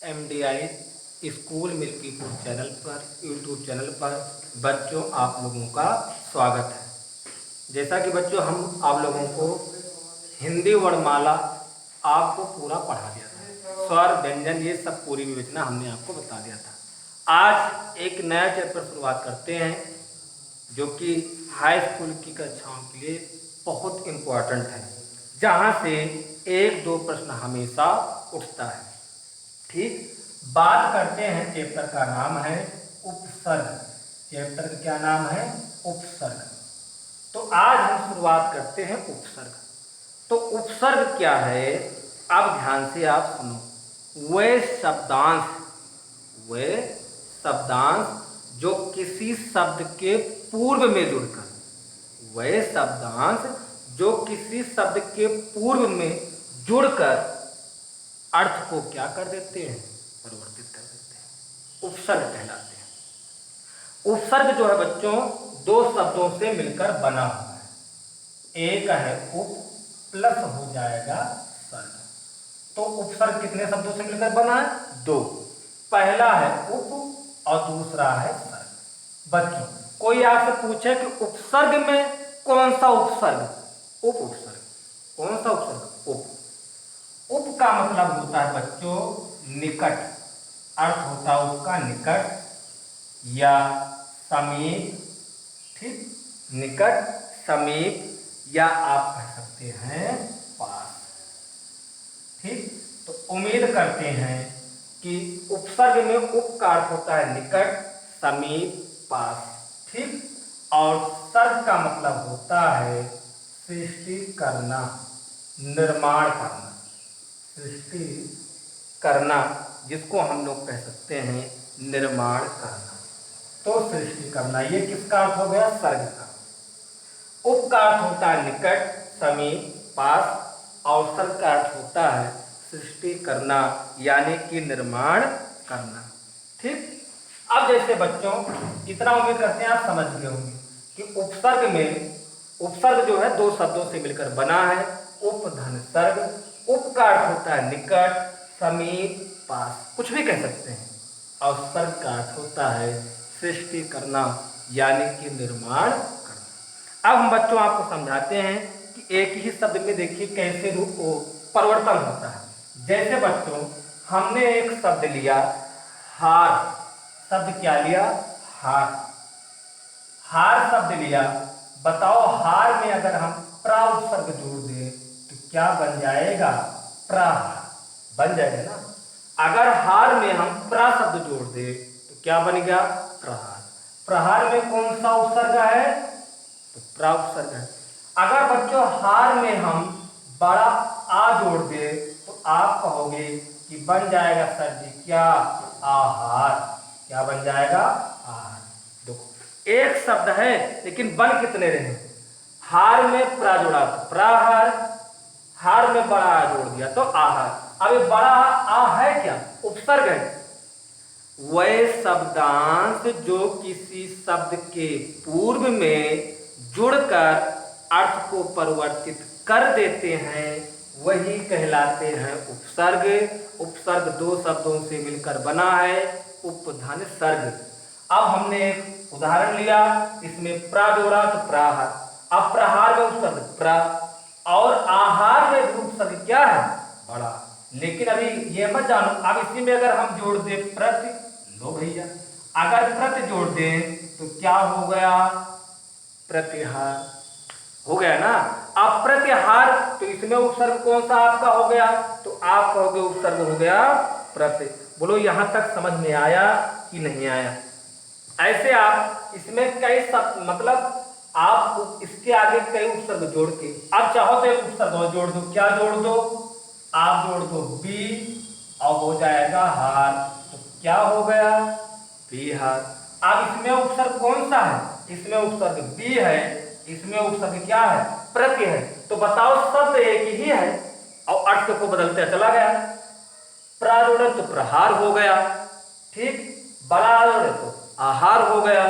MDI school Milkipur channel पर YouTube channel पर बच्चों आप लोगों का स्वागत है। जैसा कि बच्चों हम आप लोगों को हिंदी वर्णमाला आपको पूरा पढ़ा दिया था, स्वर व्यंजन ये सब पूरी विवेचना हमने आपको बता दिया था। आज एक नया चैप्टर शुरुआत करते हैं जो कि हाई स्कूल की कक्षाओं के लिए बहुत इम्पोर्टेंट है, जहाँ से एक दो प्रश्न हमेशा उठता है। ठीक, बात करते हैं। चैप्टर का नाम है उपसर्ग। चैप्टर का क्या नाम है? उपसर्ग। तो आज हम शुरुआत करते हैं उपसर्ग। तो उपसर्ग क्या है? अब ध्यान से आप सुनो। वे शब्दांश जो किसी शब्द के पूर्व में जुड़कर, वे शब्दांश जो किसी शब्द के पूर्व में जुड़कर अर्थ को क्या कर देते हैं? परिवर्तित कर देते हैं, उपसर्ग कहलाते हैं। उपसर्ग जो है बच्चों दो शब्दों से मिलकर बना हुआ है। एक है उप प्लस हो जाएगा सर्ग। तो उपसर्ग कितने शब्दों से मिलकर बना है? दो। पहला है उप और दूसरा है सर्ग। बच्चों कोई आपसे पूछे कि उपसर्ग में कौन सा उपसर्ग? उप उपसर्ग। कौन सा उपसर्ग? उप। उप का मतलब होता है बच्चों निकट। अर्थ होता है उसका निकट या समीप। ठीक, निकट, समीप या आप कह सकते हैं पास। ठीक, तो उम्मीद करते हैं कि उपसर्ग में उप का अर्थ होता है निकट, समीप, पास। ठीक, और सर्ग का मतलब होता है सृष्टि करना, निर्माण करना। सृष्टि करना जिसको हम लोग कह सकते हैं निर्माण करना। तो सृष्टि करना ये किसका अर्थ हो गया? सर्ग का। उप का अर्थ होता है निकट, समीप, पास, और सर्ग का अर्थ होता है सृष्टि करना यानी कि निर्माण करना। ठीक, अब जैसे बच्चों इतना उम्मीद करते हैं आप समझ गए होंगे कि उपसर्ग में, उपसर्ग जो है दो शब्दों से मिलकर बना है, उप धन सर्ग। उप का अर्थ होता है निकट, समीप, पास, कुछ भी कह सकते हैं, और सर्ग का अर्थ होता है सृष्टि करना यानी कि निर्माण करना। अब हम बच्चों आपको समझाते हैं कि एक ही शब्द में देखिए कैसे रूप परिवर्तन होता है। जैसे बच्चों हमने एक शब्द लिया हार। शब्द क्या लिया? हार। हार शब्द लिया। बताओ हार में अगर हम प्रा उपसर्ग जोड़ दें तो क्या बन जाएगा? प्रहार बन जाएगा ना। अगर हार में हम प्रा शब्द जोड़ दें तो क्या बन गया? प्रहार। प्रहार में कौन सा उपसर्ग है? तो प्रा उपसर्ग है। अगर बच्चों हार में हम बड़ा आ जोड़ दें तो आप कहोगे कि बन जाएगा सर जी क्या? आहार। क्या बन जाएगा? आहार। देखो एक शब्द है लेकिन बन कितने रहे? हार में प्रा जोड़ा तो प्राहार, हार में बड़ा आ जोड़ दिया तो आहार। अब ये बड़ा आ है क्या? उपसर्ग है। वह शब्दांश जो किसी शब्द के पूर्व में जुड़कर अर्थ को परिवर्तित कर देते हैं वही कहलाते हैं उपसर्ग। उपसर्ग दो शब्दों से मिलकर बना है, उपधन सर्ग। अब हमने एक उदाहरण लिया, इसमें प्रा जोड़ा तो प्राहार। अब प्रहार में उपसर्ग प्रा और आहार में उपसर्ग क्या है? बड़ा। लेकिन अभी ये मत जानो, अब इसी में अगर हम जोड़ दे प्रति, लो भैया, अगर प्रति जोड़ दें तो क्या हो गया? प्रतिहार हो गया ना। अब प्रतिहार तो इसमें उपसर्ग कौन सा आपका हो गया? तो आप कहोगे उपसर्ग हो गया प्रति। बोलो यहां तक समझ में आया कि नहीं आया? ऐसे आप इसमें कई शब्द, मतलब आप इसके आगे कई उपसर्ग जोड़ के, अब चाहो तो एक उपसर्ग और जोड़ दो। क्या जोड़ दो? आप जोड़ दो बी और हो जाएगा हार। तो क्या हो गया? बिहार। अब इसमें उपसर्ग कौन सा है? इसमें उपसर्ग बी है, इसमें उपसर्ग क्या है? प्रति है। तो बताओ शब्द एक ही है और अर्थ को बदलते चला गया। प्रा जोड़े तो प्रहार हो गया, ठीक, बड़ा जोड़े तो आहार हो गया,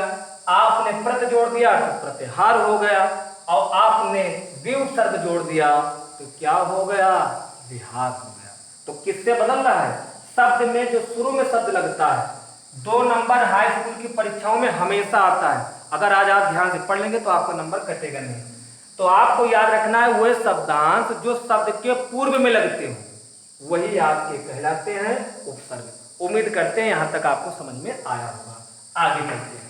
आपने प्रति जोड़ दिया तो प्रतिहार हो गया, और आपने बी उपसर्ग जोड़ दिया तो क्या हो गया? विहार हो गया। तो किससे बदल रहा है? शब्द में जो शुरू में शब्द लगता है 2 नंबर हाई स्कूल की परीक्षाओं में हमेशा आता है। अगर आज आप ध्यान से पढ़ लेंगे तो आपका नंबर कटेगा नहीं। तो आपको याद रखना है वह शब्दांश जो शब्द के पूर्व में लगते हो वही आपके कहलाते हैं उपसर्ग। उम्मीद करते हैं यहां तक आपको समझ में आया होगा। आगे चलते हैं।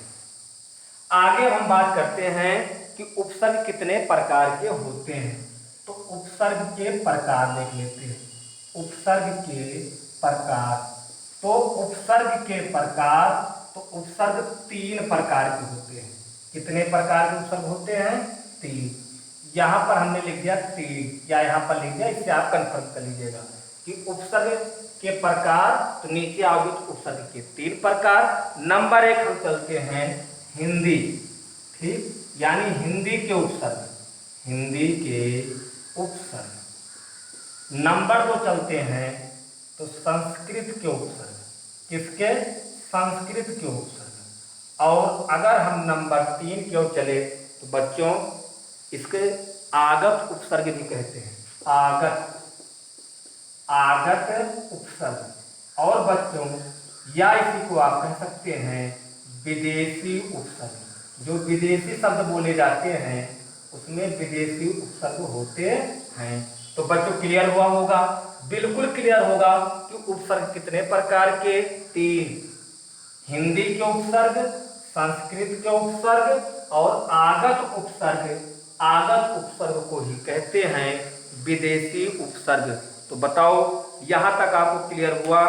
आगे हम बात करते हैं कि उपसर्ग कितने प्रकार के होते हैं। तो उपसर्ग के प्रकार देख लेते हैं। उपसर्ग के प्रकार, तो उपसर्ग के प्रकार, तो उपसर्ग 3 प्रकार के होते हैं। कितने प्रकार के उपसर्ग होते हैं? 3। यहां पर हमने लिख दिया 3 या यहां पर लिख दिया, इससे आप कंफर्म कर लीजिएगा कि उपसर्ग के प्रकार, तो नीचे आओगे तो उपसर्ग के 3 प्रकार। नंबर 1 हम चलते हैं हिंदी, ठीक, यानी हिंदी के उपसर्ग, हिंदी के उपसर्ग। नंबर 2 चलते हैं तो संस्कृत के उपसर्ग। किसके? संस्कृत के उपसर्ग। और अगर हम नंबर 3 की ओर चले तो बच्चों इसके आगत उपसर्ग भी कहते हैं। आगत, आगत उपसर्ग। और बच्चों या इसी को आप कह सकते हैं विदेशी उपसर्ग। जो विदेशी शब्द बोले जाते हैं उसमें विदेशी उपसर्ग होते हैं। तो बच्चों क्लियर हुआ होगा, बिल्कुल क्लियर होगा कि उपसर्ग कितने प्रकार के? 3। हिंदी के उपसर्ग, संस्कृत के उपसर्ग और आगत उपसर्ग। आगत उपसर्ग को ही कहते हैं विदेशी उपसर्ग। तो बताओ यहां तक आपको क्लियर हुआ?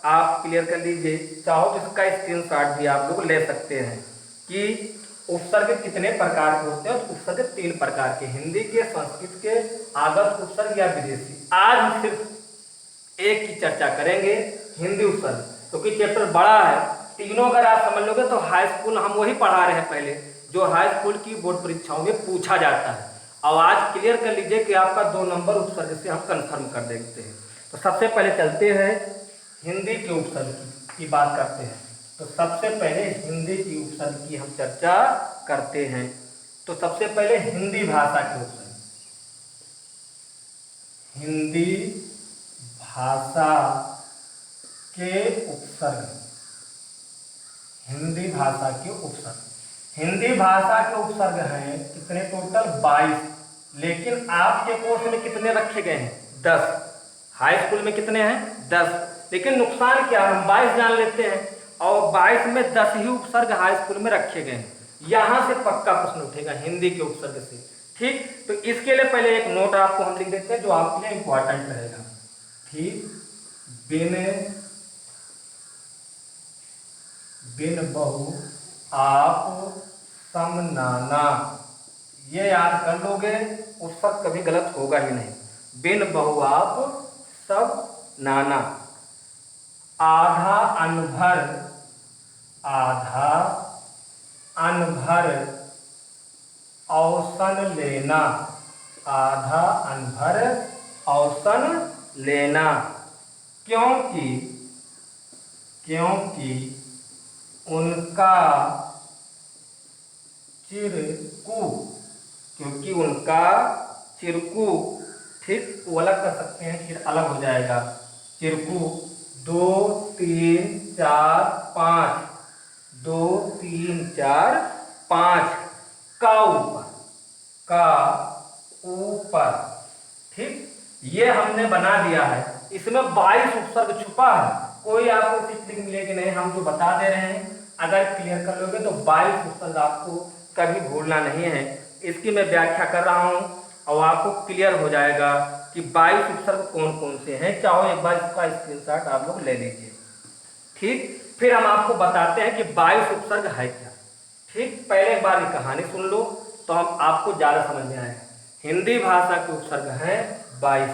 आप क्लियर कर लीजिए, चाहो तो इसका स्क्रीनशॉट भी आप लोग ले सकते हैं कि उपसर्ग कितने प्रकार के होते हैं। तो उपसर्ग 3 प्रकार के, हिंदी के, संस्कृत के, आगत उपसर्ग या विदेशी। आज हम सिर्फ एक की चर्चा करेंगे, हिंदी उपसर्ग, क्योंकि चैप्टर बड़ा है। तीनों अगर आप समझ लोगे तो हाई स्कूल हम वही पढ़ा रहे हैं पहले जो हाई स्कूल की बोर्ड परीक्षाओं में पूछा जाता है। अब आज क्लियर कर लीजिए कि आपका 2 नंबर उपसर्ग से हम कंफर्म कर देते हैं। तो सबसे पहले चलते हैं हिंदी के उपसर्ग की बात करते हैं। तो सबसे पहले हिंदी की उपसर्ग की हम चर्चा करते हैं। तो सबसे पहले हिंदी भाषा के उपसर्ग, हिंदी भाषा के उपसर्ग, हिंदी भाषा के उपसर्ग। हिंदी भाषा के उपसर्ग हैं कितने? टोटल 22। लेकिन आपके कोर्स में कितने रखे गए हैं? 10। हाई स्कूल में कितने हैं? 10। लेकिन नुकसान क्या है, हम 22 जान लेते हैं और 22 में 10 ही उपसर्ग हाई स्कूल में रखे गए हैं। यहां से पक्का प्रश्न उठेगा हिंदी के उपसर्ग से, ठीक। तो इसके लिए पहले एक नोट आपको हम लिख देते हैं जो आपके लिए इंपॉर्टेंट रहेगा, ठीक। बिन बहु आप समनाना, ये याद कर लोगे, उपसर्ग कभी गलत होगा ही नहीं। बिन बहु आप सब नाना। आधा अनभर, आधा अनभर औसन लेना, आधा अनभर औसन लेना। क्योंकि, क्योंकि उनका चिरकू, क्योंकि उनका चिरकू, ठीक, वो अलग कर सकते हैं फिर अलग हो जाएगा। चिरकू 2 3 4 5, 2 3 4 5 का ऊपर, का ऊपर, ठीक। ये हमने बना दिया है। इसमें 22 उपसर्ग छुपा है, कोई आपको टिक मिलेगी नहीं, हम जो बता दे रहे हैं अगर क्लियर कर लोगे तो 22 उपसर्ग आपको कभी भूलना नहीं है। इसकी मैं व्याख्या कर रहा हूं और आपको क्लियर हो जाएगा कि 22 उपसर्ग कौन कौन से हैं। चाहो एक बार इसका स्क्रीनशॉट आप लोग ले लीजिए, ठीक। फिर हम आपको बताते हैं कि 22 उपसर्ग है क्या, ठीक। पहले एक बार ये कहानी सुन लो तो हम आपको ज्यादा समझ में आएगा। हिंदी भाषा के उपसर्ग है 22।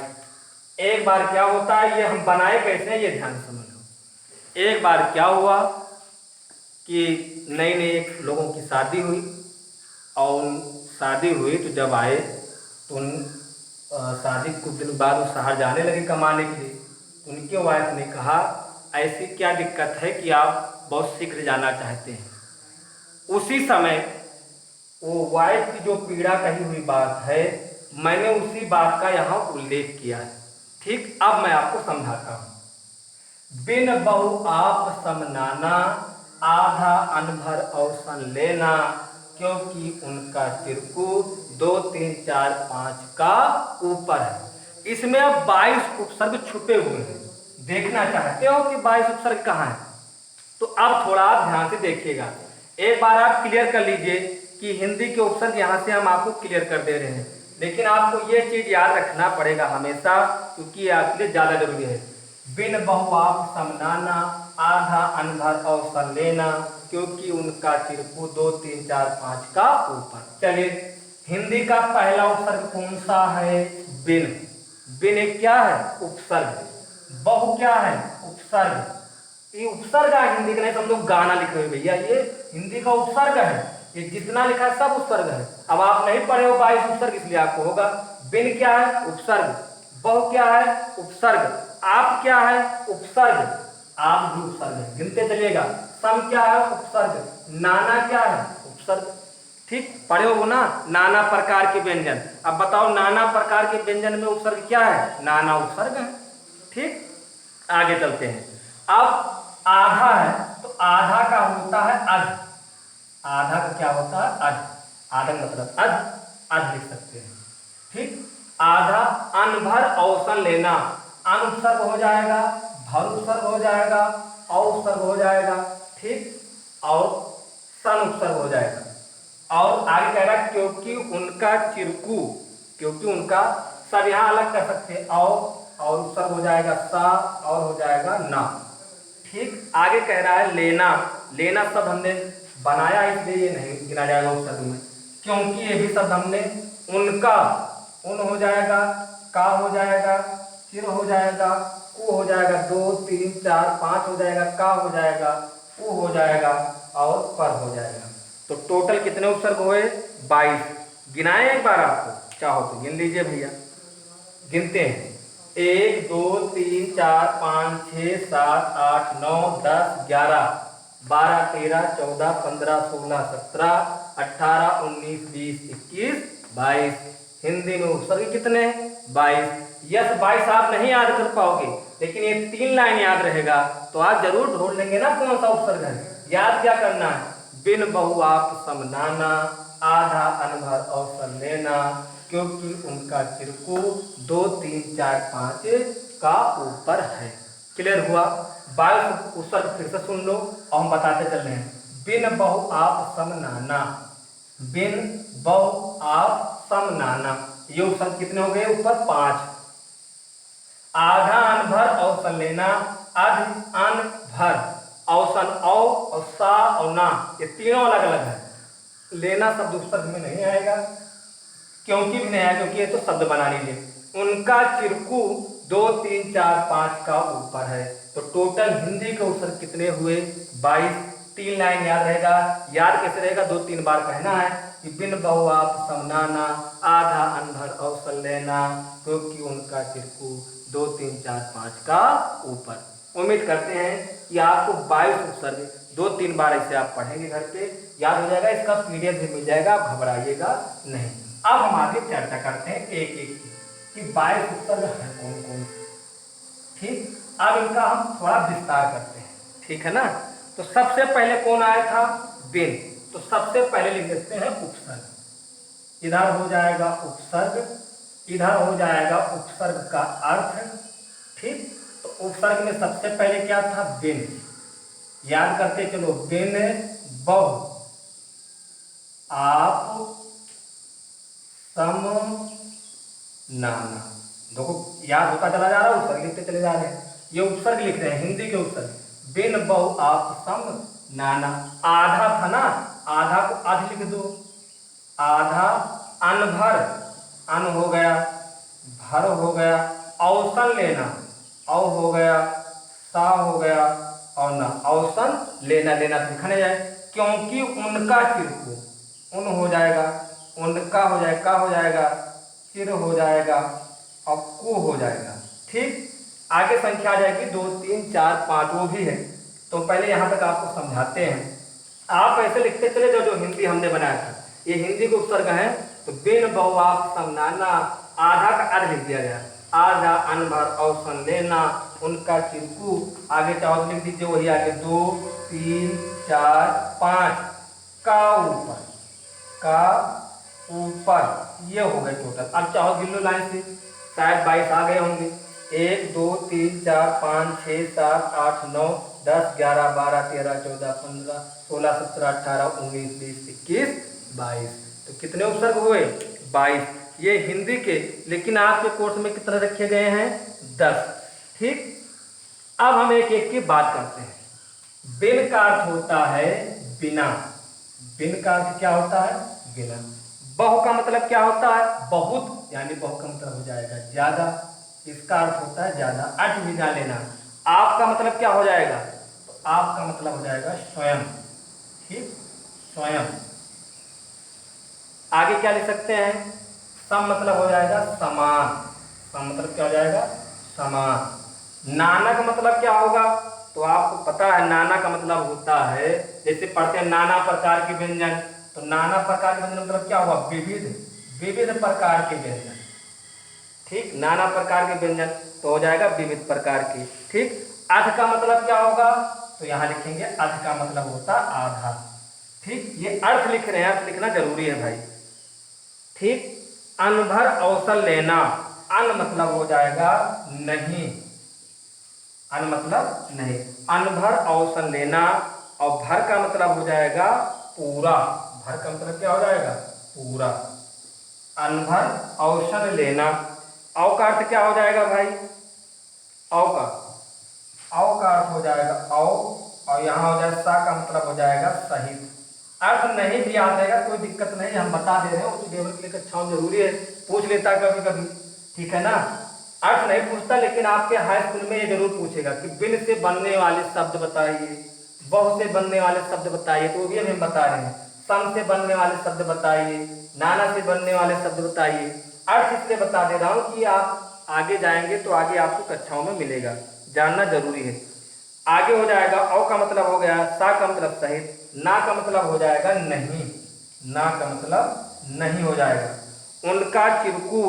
एक बार क्या होता है, ये हम बनाए कैसे हैं ये ध्यान समझ लो। एक बार क्या हुआ कि नई नई लोगों की शादी हुई और शादी हुई तो जब आए तो शादी कुछ दिन बाद वो शहर जाने लगे कमाने के लिए। उनके वाइफ ने कहा ऐसी क्या दिक्कत है कि आप बहुत शीघ्र जाना चाहते हैं। उसी समय वो वाइफ की जो पीड़ा कही हुई बात है मैंने उसी बात का यहाँ उल्लेख किया है, ठीक। अब मैं आपको समझाता हूँ। बिन बहु आप सम नाना, आधा अनभर अवसन लेना, क्योंकि उनका चिरकुट 2 3 4 5 का ऊपर है। इसमें अब 22 उपसर्ग छुपे हुए हैं। देखना चाहते हो कि 22 उपसर्ग कहाँ है? तो अब थोड़ा आप ध्यान से देखिएगा। एक बार आप क्लियर कर लीजिए कि हिंदी के उपसर्ग यहाँ से हम आपको क्लियर कर दे रहे हैं, लेकिन आपको ये चीज याद रखना पड़ेगा हमेशा, क्योंकि ये आपके लिए ज्यादा जरूरी है। बिन बहुआप समनाना, आधा अनभर अवसर लेना, क्योंकि उनका चिरकू 2 3 4 5 का ऊपर। चलिए, हिंदी का पहला उपसर्ग कौन सा है? बिन। बिन एक क्या है? उपसर्ग। बहु क्या है? उपसर्ग। ये उपसर्ग है हिंदी का, नहीं तो हम लोग गाना लिखे हुए भैया, ये हिंदी का उपसर्ग है। ये जितना लिखा है सब उपसर्ग है। अब आप नहीं पढ़े हो 22 उपसर्ग, इसलिए आपको होगा। बिन क्या है? उपसर्ग। बहु क्या है? उपसर्ग। आप क्या है? उपसर्ग। आप भी उपसर्ग है, गिनते चलिएगा। सम क्या है? उपसर्ग। नाना क्या है? उपसर्ग। ठीक पढ़े हो ना, नाना प्रकार के व्यंजन। अब बताओ, नाना प्रकार के व्यंजन में उपसर्ग क्या है? नाना उपसर्ग है। ठीक, आगे चलते हैं। अब आधा है, तो आधा का होता है अध। आधा का क्या होता है? अध। आधा मतलब अध, अध लिख सकते हैं। ठीक, आधा अनभर अवसन लेना, अन उपसर्ग हो जाएगा, भर उपसर्ग हो जाएगा, अवसर्ग हो जाएगा। ठीक, और सन उपसर्ग हो जाएगा। और आगे कह रहा है क्योंकि उनका चिरकू, क्योंकि उनका, सब यहां अलग कर सकते हैं। और उपसर्ग हो जाएगा सा, और हो जाएगा ना। ठीक, आगे कह रहा है लेना। लेना शब्द हमने बनाया, इसलिए ये नहीं गिना जाएगा उपसर्ग में, क्योंकि ये भी शब्द हमने उनका, उन हो जाएगा, का हो जाएगा, चिर हो जाएगा, कु हो जाएगा, 2 3 4 5 हो जाएगा, का हो जाएगा, उ हो जाएगा, और पर हो जाएगा। तो टोटल कितने उपसर्ग हुए? 22। गिनाए एक बार, आपको चाहो तो गिन लीजिए भैया। गिनते हैं, 1 2 3 4 5 6 7 8 9 10 11 12 13 14 15 16 17 18 19 20 21 22। हिंदी में उपसर्ग कितने? 22। यस, 22 आप नहीं याद कर पाओगे, लेकिन ये 3 लाइन याद रहेगा तो आप जरूर ढूंढ लेंगे ना कौन सा उपसर्ग है। याद क्या करना है? बिन बहु आप समनाना, आधा अनभर अवसर लेना, क्योंकि उनका चिरकू 2 3 4 5 का ऊपर है। क्लियर हुआ? 22 उपसर्ग फिर से सुन लो और हम बताते चल रहे हैं। बिन बहु आप सम नाना, बिन बहु आप सम नाना, ये उपसर्ग कितने हो गए? ऊपर 5। आधा अनभर अवसन लेना, अध अन भर अवसन, औ और सा और ना, ये तीनों अलग अलग है। लेना शब्द उपसर्ग में नहीं आएगा, क्योंकि भी नहीं आएगा, क्योंकि ये तो शब्द बना लीजिए। उनका चिरकू 2 3 4 5 का ऊपर है। तो टोटल हिंदी के उपसर्ग कितने हुए? 22। 3 लाइन याद रहेगा। याद कैसे रहेगा? 2 3 बार कहना है कि बिन बहु आप समनाना, आधा अनभर अवसर लेना, क्योंकि उनका चिरकू 2 3 4 5 का ऊपर। उम्मीद करते हैं कि आपको 22 उपसर्ग 2 3 बार ऐसे आप पढ़ेंगे घर पे, याद हो जाएगा। इसका पीडीएफ भी मिल जाएगा, आप घबराइएगा नहीं। अब हम आगे चर्चा करते हैं एक एक की कि 22 उपसर्ग है कौन कौन से। ठीक, अब इनका हम थोड़ा विस्तार करते हैं, ठीक है ना। तो सबसे पहले कौन आया था? बिन। तो सबसे पहले लिख देते हैं उपसर्ग। इधर हो जाएगा उपसर्ग, इधर हो जाएगा उपसर्ग का अर्थ। ठीक, तो उपसर्ग में सबसे पहले क्या था? बिन। याद करते चलो, बिन बहु आप सम नाना। देखो, याद होता चला जा रहा है, उपसर्ग लिखते चले जा रहे हैं। ये उपसर्ग लिख रहे हैं हिंदी के उपसर्ग। बिन बहु आप सम नाना, आधा था ना, आधा को आध लिख दो। आधा अनभर, अन हो गया, भर हो गया, अवसन लेना, औ हो गया, सा हो गया, और ना, अवसन लेना। लेना तो लिखा नहीं जाए, क्योंकि उनका चिरकू, उन हो जाएगा, उनका हो जाएगा, का हो जाएगा, चिर हो जाएगा, और कु हो जाएगा। ठीक, आगे संख्या आ जाएगी 2 3 4 5, वो भी है। तो पहले यहां तक आपको समझाते हैं। आप ऐसे लिखते चले जाओ जो हिंदी हमने बनाया था। ये हिंदी के उपसर्ग है। तो बिन बहु आप समनाना, आधा का अर्ध लिख दिया गया, आधा अनभर अवसन लेना, उनका चिरकू, आगे चाहो तो लिख दीजिए वही आगे 2 3 4 5 का ऊपर, का ऊपर, ये हो गए टोटल। अब चाहो गिन लो लाइन से, शायद 22 आ गए होंगे। 1 2 3 4 5 6 7 8 9 10 11 12 13 14 15 16 17 18 19 20 21 22। तो कितने उपसर्ग हुए? 22। ये हिंदी के, लेकिन आपके कोर्स में कितने रखे गए हैं? 10। ठीक, अब हम एक एक की बात करते हैं। बिन का अर्थ होता है बिना। बिन का अर्थ क्या होता है? बिना। बहु का मतलब क्या होता है? बहुत, यानी बहु का मतलब हो जाएगा ज्यादा। इसका अर्थ होता है ज्यादा, अर्थ भी जान लेना। आप का मतलब क्या हो जाएगा? तो आप का मतलब हो जाएगा स्वयं। ठीक, स्वयं। आगे क्या लिख सकते हैं? सम मतलब हो जाएगा समान। सम मतलब क्या हो जाएगा? समान। नाना का मतलब क्या होगा? तो आपको पता है नाना का मतलब होता है, जैसे पढ़ते हैं नाना प्रकार के व्यंजन, तो नाना प्रकार के व्यंजन मतलब क्या हुआ? विविध, विविध प्रकार के व्यंजन। ठीक, नाना प्रकार के व्यंजन तो हो जाएगा विविध प्रकार के। ठीक, अर्ध का मतलब क्या होगा? तो यहां लिखेंगे अर्ध का मतलब होता आधा। ठीक, ये अर्थ लिख रहे हैं, अर्थ लिखना जरूरी है भाई। ठीक, अनभर अवसर लेना, अन मतलब हो जाएगा नहीं, अन मतलब नहीं, अनभर अवसर लेना, और भर का मतलब हो जाएगा पूरा। भर का मतलब क्या हो जाएगा? पूरा। अनभर अवसर लेना। अव का अर्थ क्या हो जाएगा भाई? अव का, अव का अर्थ हो जाएगा अव, और यहाँ हो जाएगा सा का मतलब हो जाएगा सहित। अर्थ नहीं भी आ जाएगा कोई दिक्कत नहीं, हम बता दे रहे हैं, उस लेवल के लिए कक्षाओं जरूरी है, पूछ लेता है कभी कभी। ठीक है ना, अर्थ नहीं पूछता, लेकिन आपके हाई स्कूल में ये जरूर पूछेगा कि बिन से बनने वाले शब्द बताइए, बहु से बनने वाले शब्द बताइए, तो वो भी हम बता रहे हैं। सम से बनने वाले शब्द बताइए, नाना से बनने वाले शब्द बताइए। अर्थ इसलिए बता दे रहा हूं कि आप आगे जाएंगे तो आगे आपको कक्षाओं में मिलेगा, जानना जरूरी है। आगे हो जाएगा औ का मतलब हो गया, सा का मतलब सहित, ना का मतलब हो जाएगा नहीं, ना का मतलब नहीं हो जाएगा। उनका चिरकू,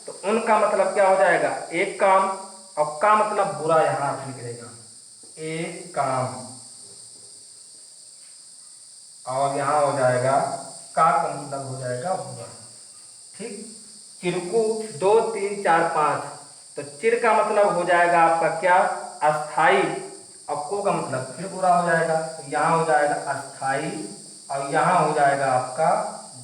तो उनका मतलब क्या हो जाएगा? एक काम, और का मतलब बुरा, यहां अर्थ निकलेगा एक काम, और यहां हो जाएगा का मतलब हो जाएगा बुरा। ठीक, चिरकू 2 3 4 5, तो चिर का मतलब हो जाएगा आपका क्या? अस्थाई, और को का मतलब फिर बुरा हो जाएगा, तो यहाँ हो जाएगा अस्थाई, और यहाँ हो जाएगा आपका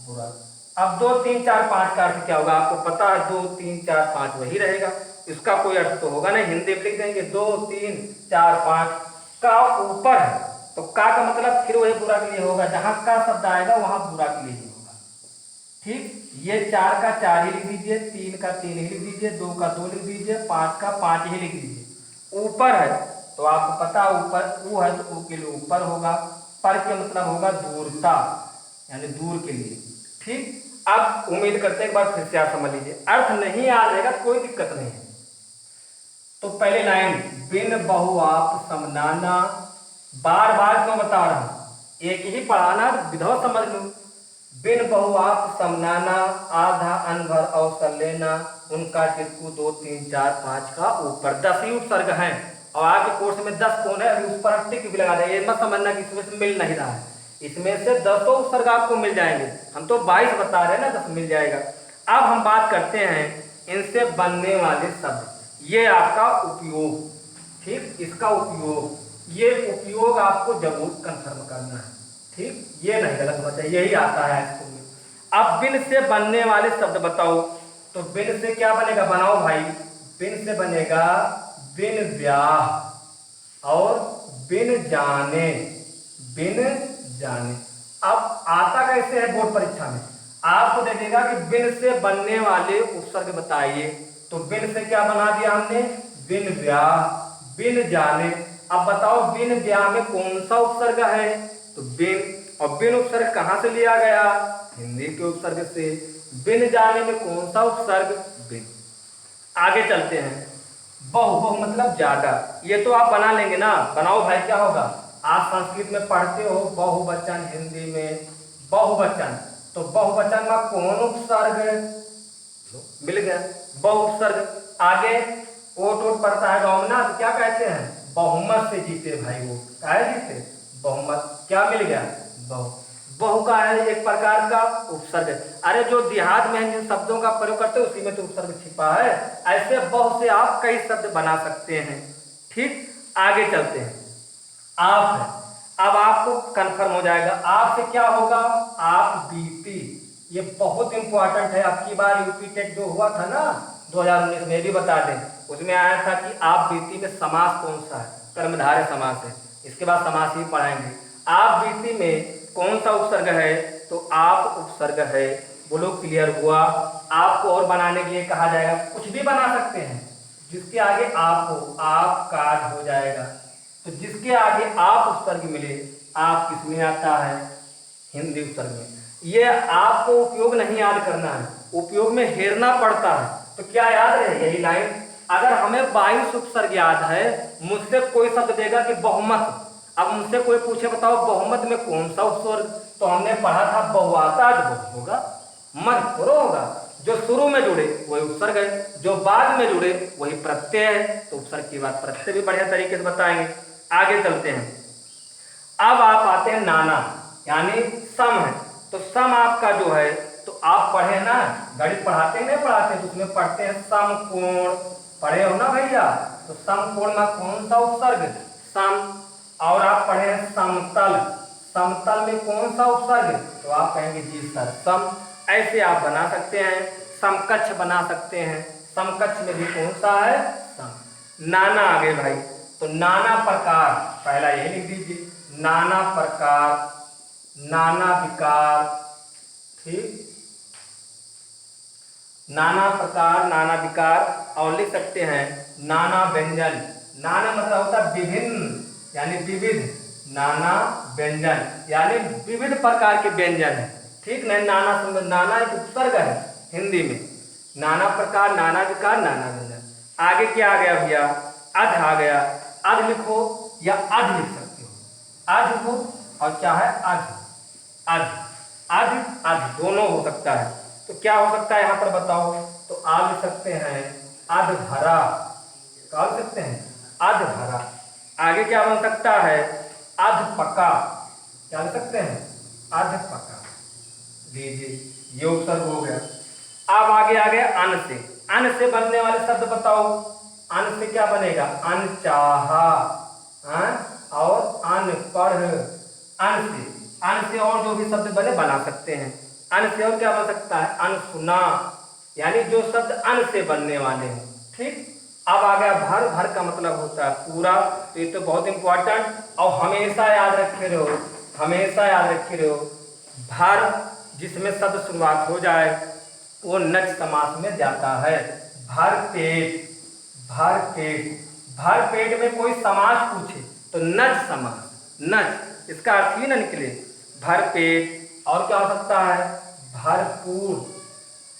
बुरा। अब 2 3 4 5 का अर्थ क्या होगा? आपको पता है 2 3 4 5 वही रहेगा, इसका कोई अर्थ तो होगा नहीं। हिंदी में लिख देंगे 2 3 4 5 का ऊपर है, तो का मतलब फिर वही बुरा के लिए होगा, जहां का शब्द आएगा वहां बुरा के लिए ही होगा। ठीक, ये 4 का 4 ही लिख दीजिए, 3 का 3 ही लिख दीजिए, 2 का 2 लिख दीजिए, 5 का 5 ही लिख दीजिए। ऊपर है तो आपको पता ऊपर ऊ है, तो ऊ के लिए ऊपर होगा। पर के मतलब होगा दूरता, यानी दूर के लिए। ठीक, अब उम्मीद करते हैं एक बार फिर से आप समझ लीजिए, अर्थ नहीं याद रहेगा कोई दिक्कत नहीं है। तो पहले लाइन, बिन बहु आप समनाना, बार बार क्यों बता रहा हूं? एक ही पढ़ाना, विधवा समझ लो। बिन बहु आप समनाना, आधा अनभर अवसर लेना, उनका चिरकू 2 3 4 5 का ऊपर। 10 ही उपसर्ग हैं, और आपके कोर्स में 10 कौन है, अभी उस पर टिक भी लगा दें, ये मत समझना कि इसमें से मिल नहीं रहा है, इसमें से 10 उपसर्ग आपको मिल जाएंगे। हम तो 22 बता रहे हैं ना, 10 मिल जाएगा। अब हम बात करते हैं इनसे बनने वाले शब्द, ये आपका उपयोग। ठीक, इसका उपयोग, ये उपयोग आपको जरूर कंफर्म करना है। ठीक, ये नहीं गलत होना चाहिए, यही आता है स्कूल में। अब बिन से बनने वाले शब्द बताओ, तो बिन से क्या बनेगा? बनाओ भाई, बिन से बनेगा बिन ब्याह और बिन जाने, बिन जाने। अब आता कैसे है बोर्ड परीक्षा में? आपको दे देगा कि बिन से बनने वाले उपसर्ग बताइए, तो बिन से क्या बना दिया हमने? बिन ब्याह, बिन जाने। अब बताओ बिन ब्याह में कौन सा उपसर्ग है? तो बिन, और बिन उपसर्ग कहां से लिया गया? हिंदी के उपसर्ग से। बिन जाने में कौन सा उपसर्ग? बिन। आगे चलते हैं, बहु, बहु मतलब ज्यादा, ये तो आप बना लेंगे ना, बनाओ भाई। क्या होगा? आप संस्कृत में पढ़ते हो बहुवचन, हिंदी में बहुवचन, तो बहुवचन में कौन उपसर्ग? मिल गया बहु उपसर्ग। आगे ओट ओट पड़ता है गाँव में ना, तो क्या कहते हैं, बहुमत से जीते भाई वो, काहे जीते, बहुमत, क्या मिल गया, बहु, बहु का है एक प्रकार का उपसर्ग। अरे जो देहात में जिन शब्दों का प्रयोग करते हैं उसी में तो उपसर्ग छिपा है। ऐसे बहु से आप कई शब्द बना सकते हैं। ठीक, आगे चलते हैं। आप है, अब आपको कंफर्म हो जाएगा, आप से क्या होगा, आप बीती। ये बहुत इंपॉर्टेंट है, अब की बार यूपी टेट जो हुआ था ना 2019 में, भी बता दें, उसमें आया था कि आप बीती में समास कौन सा है, कर्मधारय समास है। इसके बाद समास ही पढ़ाएंगे। आप बीती में कौन सा उपसर्ग है, तो आप उपसर्ग है। बोलो क्लियर हुआ। आपको और बनाने के लिए कहा जाएगा, कुछ भी बना सकते हैं जिसके आगे आप हो, आप काज हो जाएगा। तो जिसके आगे आप उपसर्ग मिले, आप किसमें आता है, हिंदी उपसर्ग में। ये आपको उपयोग नहीं याद करना है, उपयोग में हेरना पड़ता है। तो क्या याद रहे यही लाइन, अगर हमें 22 उपसर्ग याद है, मुझसे कोई शब्द देगा कि बहुमत, अब मुझसे कोई पूछे बताओ बहुमत में कौन सा उपसर्ग, तो हमने पढ़ा था बहुआता बहु होगा, मत करो होगा। जो शुरू में जुड़े वही उपसर्ग है, जो बाद में जुड़े वही प्रत्यय है। तो उपसर्ग की बात प्रत्यय भी बढ़िया तरीके से बताएंगे। आगे चलते हैं। अब आप आते हैं नाना, यानी सम है। तो सम आपका जो है, तो आप पढ़े ना, गणित पढ़ाते नहीं पढ़ाते, तो उसमें पढ़ते हैं समकोण, पढ़े हो ना भैया। तो समकोण में कौन सा उपसर्ग, सम। और आप पढ़े हैं समतल, समतल में कौन सा उपसर्ग, तो आप कहेंगे जी सर सम। ऐसे आप बना सकते हैं, समकक्ष बना सकते हैं, समकक्ष में भी कौन सा है, सम। नाना आगे भाई, तो नाना प्रकार, पहला यही लिख दीजिए, नाना प्रकार, नाना विकार। ठीक, नाना प्रकार, नाना विकार। और लिख सकते हैं नाना व्यंजन। नाना मतलब होता है विभिन्न, यानी विविध, नाना व्यंजन यानी विविध प्रकार के व्यंजन है। ठीक, नहीं नाना समझ, नाना एक उपसर्ग है हिंदी में, नाना प्रकार, नाना विकार, नाना व्यंजन। आगे क्या आ गया भैया, अध आ गया। अध लिखो या अध लिख सकते हो, अध हो और क्या है अध, अध, अध, अध दोनों हो सकता है। तो क्या हो सकता है यहाँ पर बताओ, तो आप लिख सकते हैं अध भरा, क्या लिख सकते हैं, अध भरा। आगे क्या बन सकता है, अध पका, क्या लिख सकते हैं, अध पका। लीजिए ये उपसर्ग हो गया। अब आगे आ गया अन से, अन से बनने वाले शब्द बताओ। अन से क्या बनेगा, अनचाहा, और अनपढ़। अन से, अन से और जो भी शब्द बने बना सकते हैं। अन से और क्या बन सकता है, अनसुना, यानी जो शब्द अन से बनने वाले हैं। ठीक, अब आ गया भर, भर का मतलब होता है पूरा। तो ये तो बहुत इंपॉर्टेंट और हमेशा याद रखे रहो, हमेशा याद रखे रहो। भर जिसमें शब्द शुरुआत हो जाए वो नच समास में जाता है। भर पेट, भर पेट, भर पेट में कोई समास पूछे तो नच समास, नच इसका अर्थ ही ना निकले, भर पेट। और क्या हो सकता है, भरपूर,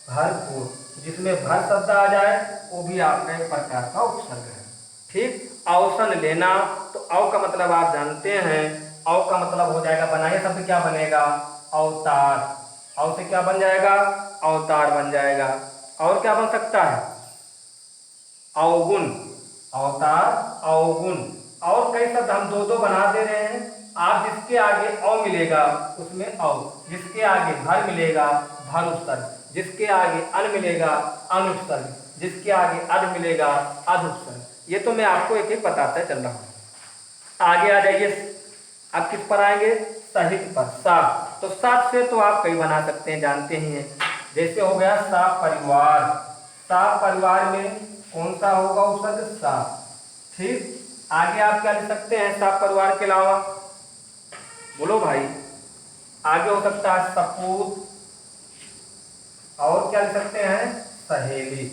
भरपूर जिसमें भर शब्द आ जाए वो भी आपका एक प्रकार का उपसर्ग है। ठीक, अवसन लेना, तो अव का मतलब आप जानते हैं, अव का मतलब हो जाएगा, बनाइए शब्द क्या बनेगा, अवतार। अव से क्या बन जाएगा, अवतार बन जाएगा। और क्या बन सकता है, अवगुण, अवतार, अवगुण। और कई शब्द हम दो दो बना दे रहे हैं। आप जिसके आगे अव मिलेगा उसमें अव, जिसके आगे भर मिलेगा भर उपसर्ग, जिसके आगे अन मिलेगा अन उपसर्ग, जिसके आगे अध मिलेगा अध उपसर्ग। ये तो मैं आपको एक एक बताता चल रहा हूँ। आगे आ जाइए, अब किस पर आएंगे, साहित्य पर। सा, तो सात से तो आप कई बना सकते हैं, जानते ही हैं। जैसे हो गया सा परिवार, सा परिवार में कौन सा होगा उपसर्ग, सा। ठीक, आगे आप क्या लिख सकते हैं सा परिवार के अलावा, बोलो भाई। आगे हो सकता है सपूत, और क्या लिख सकते हैं, सहेली।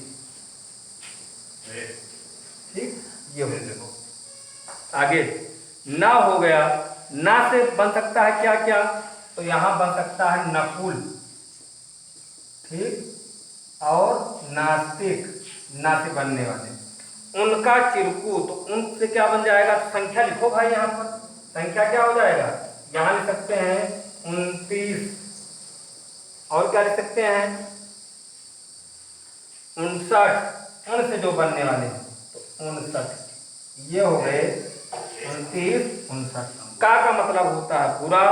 ठीक, ये हो आगे। ना हो गया, ना से बन सकता है क्या क्या, तो यहां बन सकता है नकुल। ठीक, और नास्तिक, ना से बनने वाले। उनका चिरकू, तो उन से क्या बन जाएगा, तो संख्या लिखो भाई, यहां पर संख्या क्या हो जाएगा, यहां लिख सकते हैं 29। और क्या लिख सकते हैं 59, उन से जो बनने वाले हैं, तो 59। ये हो गए 29, 59। का मतलब होता है बुरा,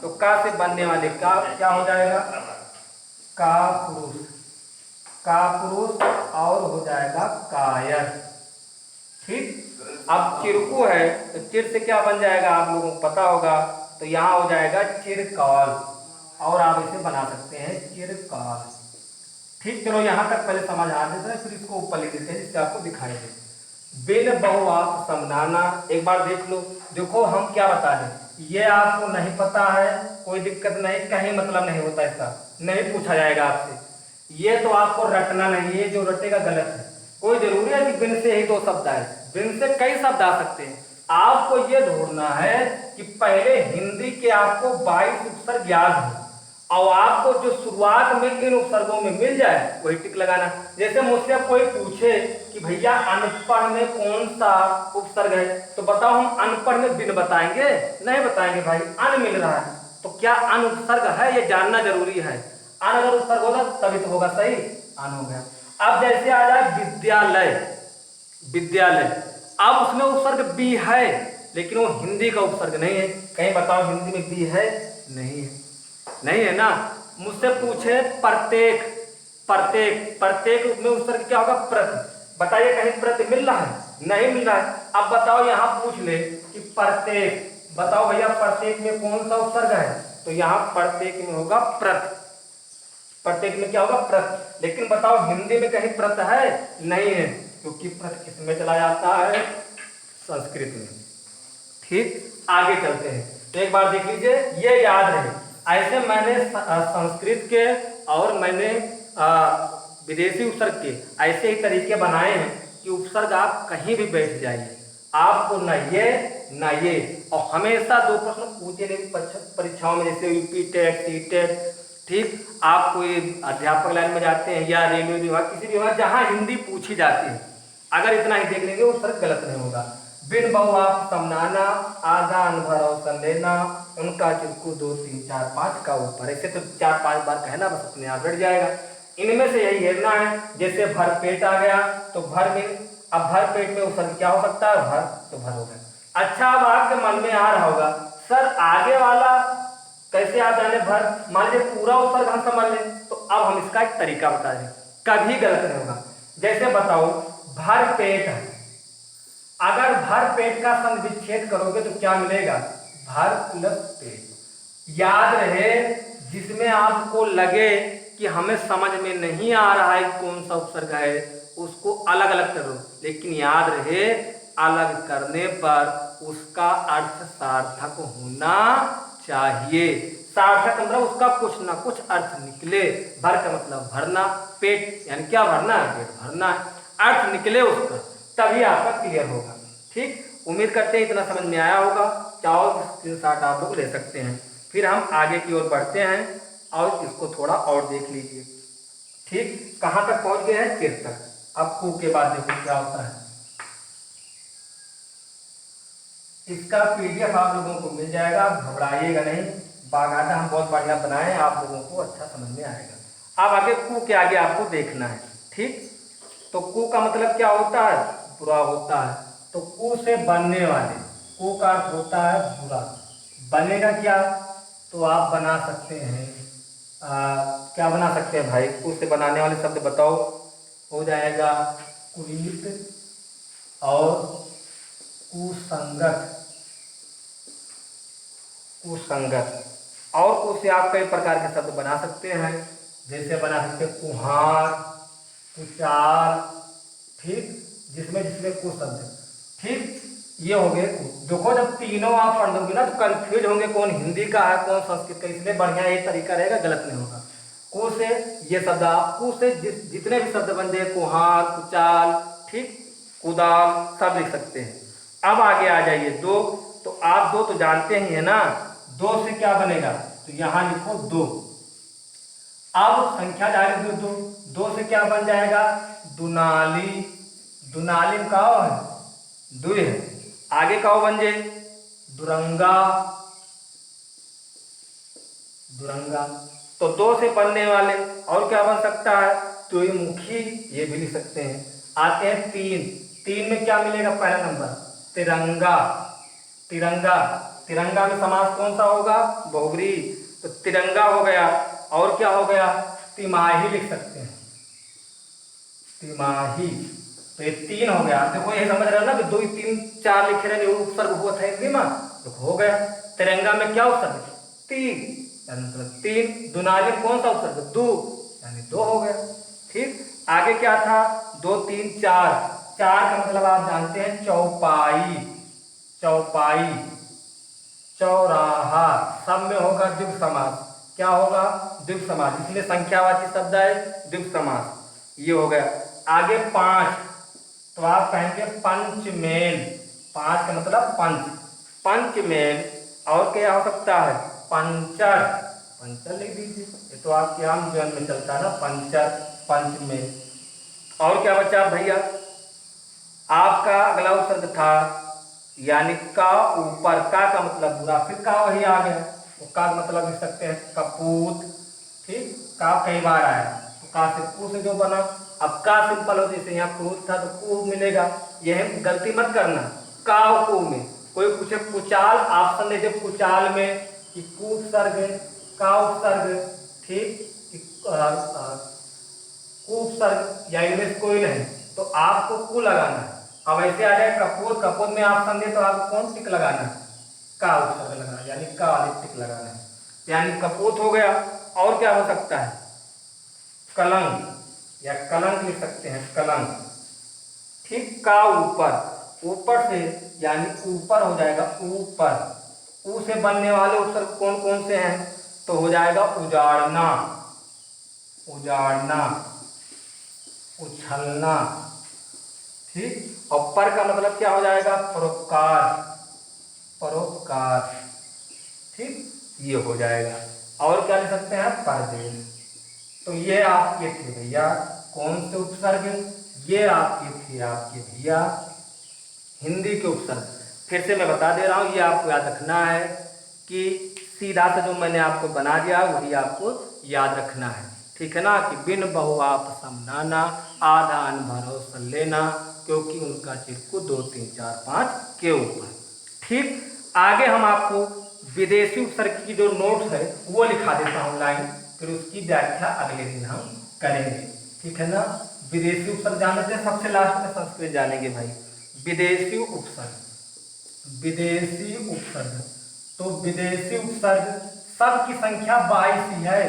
तो का से बनने वाले का क्या हो जाएगा, का पुरुष, का पुरुष और हो जाएगा कायर। ठीक। अब चिरकू है तो चिर से क्या बन जाएगा आप लोगों को पता होगा, तो यहाँ हो जाएगा चिरकाल, और आप इसे बना सकते हैं चिरकाल। ठीक, चलो यहाँ तक पहले समझ आ जाते हैं, फिर इसको ऊपर लिख देते हैं जिससे आपको दिखाई दे। बिन बहुआप समझाना, एक बार देख लो। देखो हम क्या बता दें, ये आपको नहीं पता है कोई दिक्कत नहीं, कहीं मतलब नहीं होता इसका, नहीं पूछा जाएगा आपसे, ये तो आपको रटना नहीं है, जो रटेगा गलत है। कोई जरूरी है कि बिन से ही 2 शब्द आए, बिन से कई शब्द आ सकते हैं। आपको ये ढूंढना है कि पहले हिंदी के आपको 22 उपसर्ग याद है, और आपको जो शुरुआत में इन उपसर्गों में मिल जाए वही टिक लगाना। जैसे मुझसे कोई पूछे कि भैया अनपढ़ में कौन सा उपसर्ग है, तो बताओ हम अनपढ़ में बिन बताएंगे? नहीं बताएंगे भाई, अन मिल रहा है, तो क्या अन उपसर्ग है ये जानना जरूरी है। अन अगर उपसर्ग होगा तभी तो होगा सही, अन हो गया। अब जैसे आ जाए विद्यालय, विद्यालय, अब उसमें उपसर्ग बी है, लेकिन वो हिंदी का उपसर्ग नहीं है। कहीं बताओ हिंदी में बी है? नहीं है, नहीं है ना। मुझसे पूछे प्रत्येक, प्रत्येक, प्रत्येक में उपसर्ग क्या होगा? प्रति। बताइए कहीं प्रति मिल रहा है? नहीं मिल रहा है। अब बताओ यहाँ पूछ ले कि प्रत्येक, बताओ भैया प्रत्येक में कौन सा उपसर्ग है, तो यहाँ प्रत्येक में होगा प्रति, प्रत्येक में क्या होगा? प्रति। लेकिन बताओ हिंदी में कहीं प्रत है? नहीं है, क्योंकि प्रत किसमें चला जाता है? संस्कृत में। ठीक, आगे चलते हैं, तो एक बार देख लीजिए, ये याद रहे। ऐसे मैंने संस्कृत के और मैंने विदेशी उपसर्ग के ऐसे ही तरीके बनाए हैं कि उपसर्ग आप कहीं भी बैठ जाइए, आपको न ये न ये, और हमेशा 2 प्रश्न पूछे गए परीक्षाओं में, जैसे यूपी टेट, सी टेट। ठीक, आप कोई अध्यापक लाइन में जाते हैं या रेलवे विभाग, किसी भी विभाग जहाँ हिंदी पूछी जाती है, अगर इतना ही देख लेंगे उपसर्ग गलत नहीं होगा। बिन बहुआप समनाना, आधा अनभर और संदेना, उनका चिरकू 2 3 4 5 का ऊपर। ऐसे तो 4-5 बार कहना, बस अपने आप बैठ जाएगा। इनमें से यही हेरना है। जैसे भर पेट आ गया तो भर में, अब भर पेट में उपसर्ग क्या हो सकता है? भर, तो भर हो गया। अच्छा, अब आपके मन में आ रहा होगा सर आगे वाला कैसे आ जाने भर, मान लीजिए पूरा उपसर्ग हम समझ लें, तो अब हम इसका एक तरीका बता दें, कभी गलत नहीं होगा। जैसे बताओ भर पेट है, अगर भर पेट का संग विच्छेद करोगे तो क्या मिलेगा? भर प्लस पेट। याद रहे, जिसमें आपको लगे कि हमें समझ में नहीं आ रहा है कौन सा उपसर्ग है, उसको अलग अलग करो, लेकिन याद रहे अलग करने पर उसका अर्थ सार्थक होना चाहिए। सार्थक मतलब उसका कुछ ना कुछ अर्थ निकले। भर का मतलब भरना, पेट यानी क्या भरना है? पेट भरना है, अर्थ निकले उसका, तभी आपका क्लियर होगा। ठीक, उम्मीद करते हैं इतना समझ में आया होगा। चाहो स्क्रीनशॉट आप लोग ले सकते हैं। फिर हम आगे की ओर बढ़ते हैं और इसको थोड़ा और देख लीजिए। ठीक, कहाँ तक पहुंच गए हैं? चिर तक। अब कू के बाद देखो क्या होता है। इसका पीडीएफ आप लोगों को मिल जाएगा, घबराइएगा नहीं, बाकायदा हम बहुत बढ़िया बनाए हैं, आप लोगों को अच्छा समझ में आएगा। अब आगे कू के आगे आपको देखना है। ठीक, तो कू का मतलब क्या होता है? बुरा होता है। तो कू से बनने वाले, कू का अर्थ होता है बुरा। बनेगा क्या? तो आप बना सकते हैं, क्या बना सकते हैं भाई? कू से बनाने वाले शब्द बताओ। हो जाएगा कुरीत और कुसंगत, कुसंगत। और कू से आप कई प्रकार के शब्द बना सकते हैं, जैसे बना सकते हैं कुहार, कुचाल। ठीक, जिसमें जिसमें कु शब्द। ठीक, ये हो गए कु। देखो जब तीनों आप पढ़ लोगे ना तो कंफ्यूज होंगे कौन हिंदी का है कौन संस्कृत का, इसलिए बढ़िया ये तरीका रहेगा, गलत नहीं होगा। कु से ये शब्द, आप कु से जितने भी शब्द बन जाए, कुहार, कुचाल, ठीक, कुदाल, सब लिख सकते हैं। अब आगे आ जाइए दो, तो आप दो तो जानते ही है ना, दो से क्या बनेगा? तो यहां लिखो दो। अब संख्या डायरेक्ट दो, दो, दो से क्या बन जाएगा? दुनाली, दुनाली में का है? दुई है। आगे का बन जाए दुरंगा, दुरंगा। तो दो से बनने वाले और क्या बन सकता है? द्विमुखी, ये भी लिख सकते हैं। आते हैं तीन, 3 में क्या मिलेगा? पहला नंबर तिरंगा। तिरंगा, तिरंगा में समास कौन सा होगा? बहुब्री। तो तिरंगा हो गया। और क्या हो गया? तिमाही लिख सकते हैं, तिमाही। तो ये 3 हो गया। देखो ये समझ रहे हो ना कि 2 3 4 लिखे रहे उपसर्ग हुआ था हिंदी में, तो हो गया। तिरंगा में क्या उपसर्ग? 3, मतलब 3। दुनाली में कौन सा उपसर्ग? 2, यानी 2 हो गया। ठीक, आगे क्या था? 2 3 4। 4 का मतलब आप जानते हैं चौपाई। चौपाई, चौराहा, सब में होगा द्विगु समास। क्या होगा? द्विगु समास, इसलिए संख्यावाची शब्द है द्विगु समास। ये हो गया। आगे 5, तो आप कहेंगे पंचमेल। 5 का मतलब पंच, पंचमेल। और क्या हो सकता है? पंचर, पंचर लिख दीजिए, ये तो आपके आम जीवन में चलता है ना, पंचर, पंचमेल। और क्या बचा भैया? आपका अगला उपसर्ग था यानी का ऊपर। का मतलब बुरा, फिर का वही आ गया, तो का मतलब लिख सकते हैं कपूत। ठीक, का कई बार आया, तो का से कु से जो बना। अब का सिंपल हो, जैसे यहाँ क्रूत था तो कु मिलेगा। यह गलती मत करना, का और कु में कोई पूछे कुचाल, ऑप्शन दे दे कुचाल में कि कु उपसर्ग, का उपसर्ग, ठीक, कु उपसर्ग या इनमें कोई नहीं, तो आपको कु लगाना है। अब ऐसे आ जाए कपूर, कपूर में ऑप्शन दे तो आपको कौन टिक लगाना है? का उपसर्ग लगाना है, यानी का वाली टिक लगाना है, यानी कपूत हो गया। और क्या हो सकता है? कलंक, या कलंक लिख सकते हैं, कलंक। ठीक, का ऊपर, ऊपर से यानी ऊपर हो जाएगा ऊपर। ऊ से बनने वाले उपसर्ग कौन कौन से हैं? तो हो जाएगा उजाड़ना, उजाड़ना, उछलना। ठीक, और पर का मतलब क्या हो जाएगा? परोपकार, परोपकार। ठीक, ये हो जाएगा। और क्या लिख सकते हैं? परदेश। तो ये आपके थे भैया कौन से उपसर्ग? ये आपके थे आपके भैया हिंदी के उपसर्ग। फिर से मैं बता दे रहा हूं, ये आपको याद रखना है कि सीधा से जो मैंने आपको बना दिया वही आपको याद रखना है। ठीक है ना, कि बिन बहुआप समनाना, आधा अन भरोसा लेना, क्योंकि उनका चिरकु 2 3 4 5 के ऊपर। ठीक, आगे हम आपको विदेशी उपसर्ग की जो नोट है वो लिखा देता हूँ लाइन, फिर उसकी व्याख्या अगले दिन हम करेंगे। ठीक है ना, विदेशी उपसर्ग जान लेते हैं, सबसे लास्ट में संस्कृत जानेंगे भाई। विदेशी उपसर्ग, विदेशी उपसर्ग, तो विदेशी उपसर्ग सबकी संख्या 22 ही है।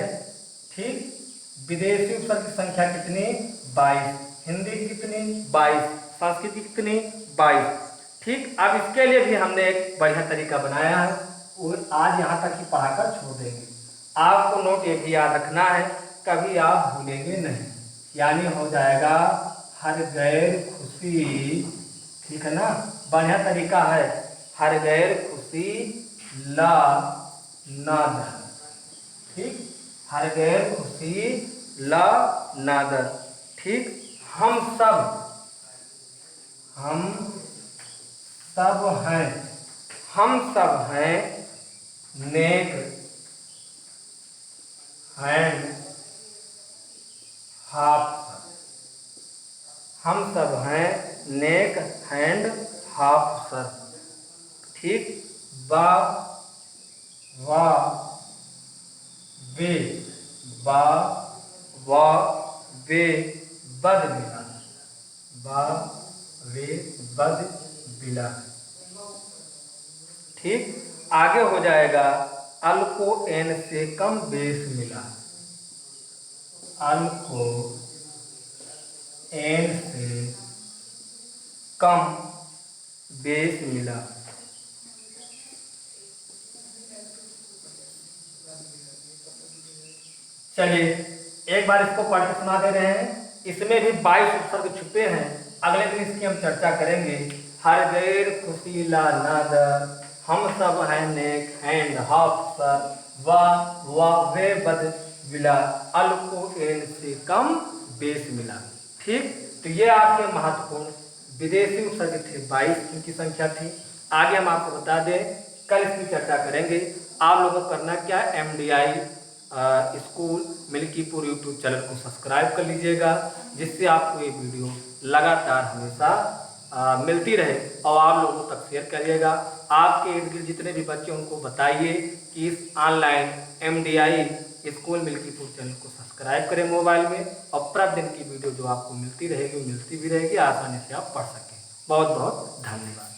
ठीक, विदेशी उपसर्ग की संख्या कितनी? 22। हिंदी की कितनी? 22। संस्कृत की कितनी? 22। ठीक, अब इसके लिए भी हमने एक बढ़िया तरीका बनाया है, और आज यहाँ तक ही पढ़ाकर छोड़ देंगे। आपको नोट ये भी याद रखना है, कभी आप भूलेंगे नहीं, यानी हो जाएगा हर गैर खुशी। ठीक है ना, बढ़िया तरीका है, हर गैर खुशी ला नादर। ठीक, हर गैर खुशी ला नादर। ठीक, हम सब हैं, हम सब हैं नेक हैंड हाफ। हम सब हैं नेक हैंड हाफ सर। ठीक, बा वा वे, बा वा वे बद मिला, बा वे बद बिला। ठीक, आगे हो जाएगा अल को एन से कम बेस मिला, अल को एन से कम बेस मिला। चलिए एक बार इसको पढ़ के सुना दे रहे हैं, इसमें भी 22 उपसर्ग छुपे हैं, अगले दिन इसकी हम चर्चा करेंगे। हर गैर खुशी ला नादर, हम सब हैं नेक हैंड हाफ सर, वाह वे बद बिला, अल को एन से कम बेस मिला। ठीक, तो ये आपके महत्वपूर्ण विदेशी उपसर्ग थे, 22 इनकी संख्या थी। आगे हम आपको बता दें, कल इसकी चर्चा करेंगे। आप लोगों को करना क्या, MDI school Milkipur YouTube channel को सब्सक्राइब कर लीजिएगा, जिससे आपको ये वीडियो लगातार हमेशा मिलती रहे और आप लोगों तक शेयर करिएगा। आपके इर्द गिर्द जितने भी बच्चे उनको बताइए कि इस online MDI school milky food channel को सब्सक्राइब करें मोबाइल में, और प्रतिदिन की वीडियो जो आपको मिलती रहेगी मिलती भी रहेगी, आसानी से आप पढ़ सकें। बहुत बहुत धन्यवाद।